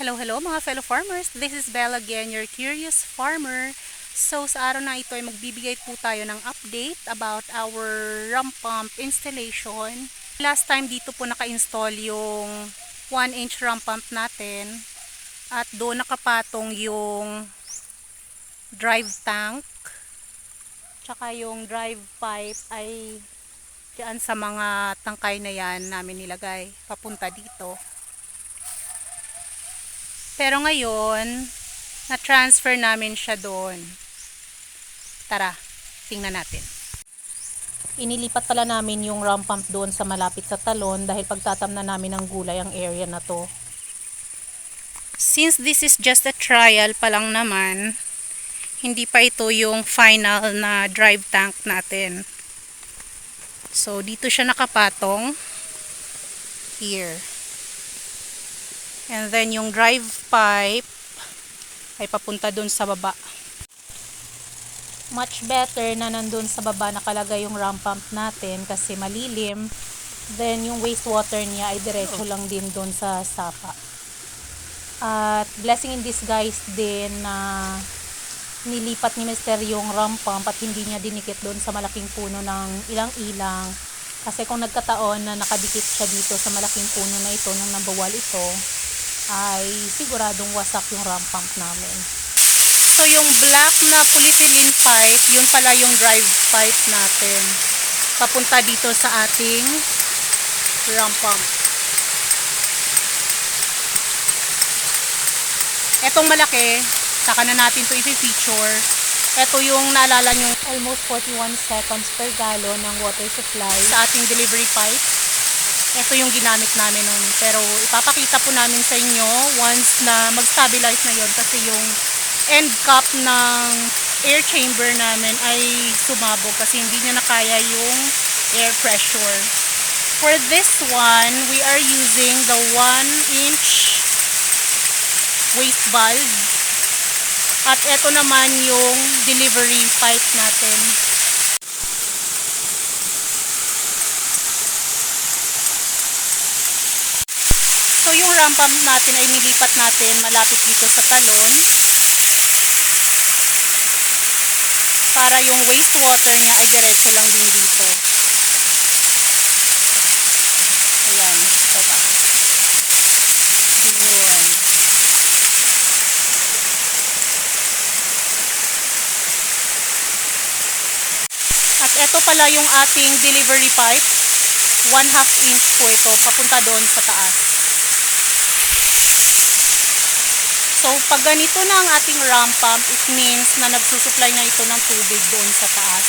Hello mga fellow farmers! This is Bella again, your curious farmer. So sa araw na ito ay magbibigay po tayo ng update about our rump pump installation. Last time dito po naka-install yung 1-inch rump pump natin at doon nakapatong yung drive tank tsaka yung drive pipe ay diyan sa mga tangkay na yan namin nilagay papunta dito. Pero ngayon, na-transfer namin siya doon. Tara, tingnan natin. Inilipat pala namin yung rump pump doon sa malapit sa talon dahil pagtatamnan namin ng gulay ang area na to. Since this is just a trial pa lang naman, hindi pa ito yung final na drive tank natin. So, dito siya nakapatong. Here. And then yung drive pipe ay papunta dun sa baba. Much better na nandun sa baba nakalagay yung rump pump natin kasi malilim. Then yung wastewater niya ay diretso lang din dun sa sapa. At blessing in disguise din na nilipat ni Mr. yung rump pump at hindi niya dinikit dun sa malaking puno ng ilang-ilang. Kasi kung nagkataon na nakadikit siya dito sa malaking puno na ito nung nabawal ito, ay siguradong wasak yung rump pump namin. So yung black na polyethylene pipe, yun pala yung drive pipe natin. Papunta dito sa ating rump pump. Etong malaki, saka na natin to i-feature. Ito yung naalala nyo, almost 41 seconds per gallon ng water supply sa ating delivery pipe. Ito yung ginamit namin nun. Pero ipapakita po namin sa inyo once na mag-stabilize na yon kasi yung end cap ng air chamber namin ay sumabog kasi hindi niya nakaya yung air pressure. For this one, we are using the 1-inch waste valve. At ito naman yung delivery pipe natin. So yung rump pump natin ay nilipat natin malapit dito sa talon para yung wastewater niya ay diretso lang din dito. Ayan, baba. Yun. At ito pala yung ating delivery pipe. 1/2 inch po ito, papunta doon sa taas. So, pag ganito na ang ating rump pump, it means na nagsusupply na ito ng tubig doon sa taas.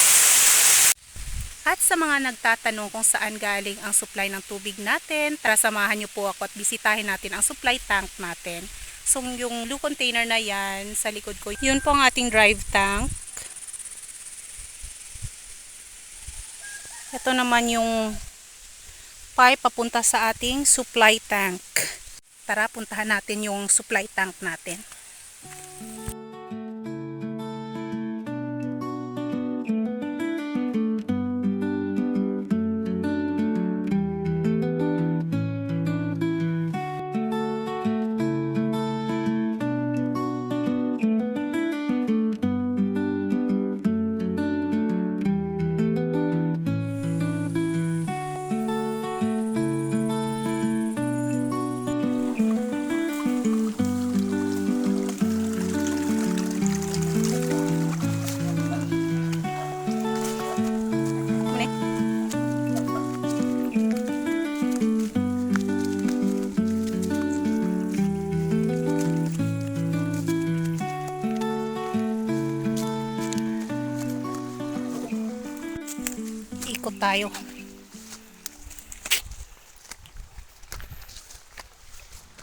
At sa mga nagtatanong kung saan galing ang supply ng tubig natin, tara samahan niyo po ako at bisitahin natin ang supply tank natin. So, yung blue container na yan sa likod ko, yun po ang ating drive tank. Ito naman yung pipe papunta sa ating supply tank. Tara, puntahan natin yung supply tank natin. Ikot tayo.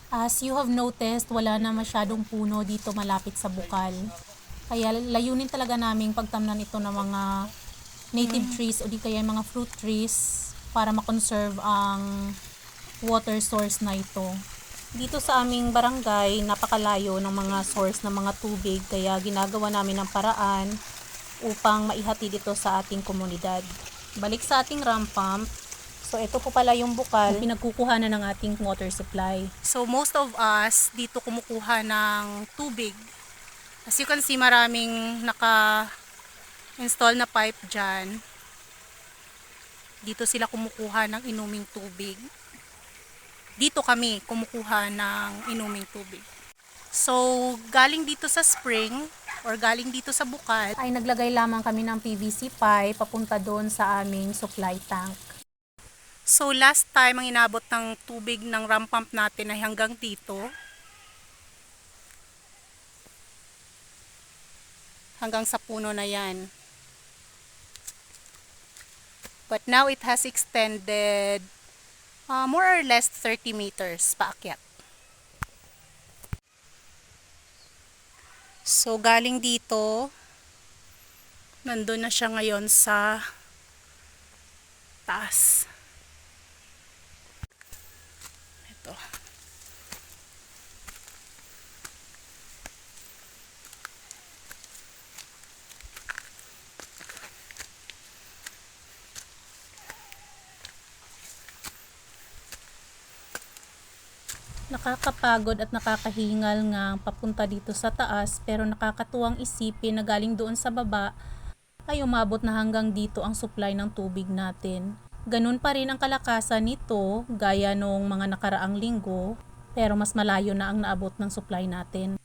As you have noticed, wala na masyadong puno dito malapit sa bukal. Kaya layunin talaga naming pagtamnan ito ng mga native trees o di kaya mga fruit trees para makonserve ang water source na ito. Dito sa aming barangay, napakalayo ng mga source ng mga tubig kaya ginagawa namin ng paraan upang maihatid ito sa ating komunidad. Balik sa ating rump pump. So, ito po pala yung bukal na pinagkukuhanan ng ating water supply. So, most of us dito kumukuha ng tubig. As you can see, maraming naka-install na pipe dyan. Dito sila kumukuha ng inuming tubig. Dito kami kumukuha ng inuming tubig. So, galing dito sa spring or galing dito sa bukal, ay naglagay lamang kami ng PVC pipe papunta doon sa aming supply tank. So, last time ang inabot ng tubig ng ram pump natin ay hanggang dito. Hanggang sa puno na yan. But now it has extended more or less 30 meters paakyat. So, galing dito, nandun na siya ngayon sa taas. Ito. Nakakapagod at nakakahingal nga papunta dito sa taas, pero nakakatuwang isipin na galing doon sa baba ay umabot na hanggang dito ang supply ng tubig natin. Ganun pa rin ang kalakasan nito gaya nung mga nakaraang linggo, pero mas malayo na ang naabot ng supply natin.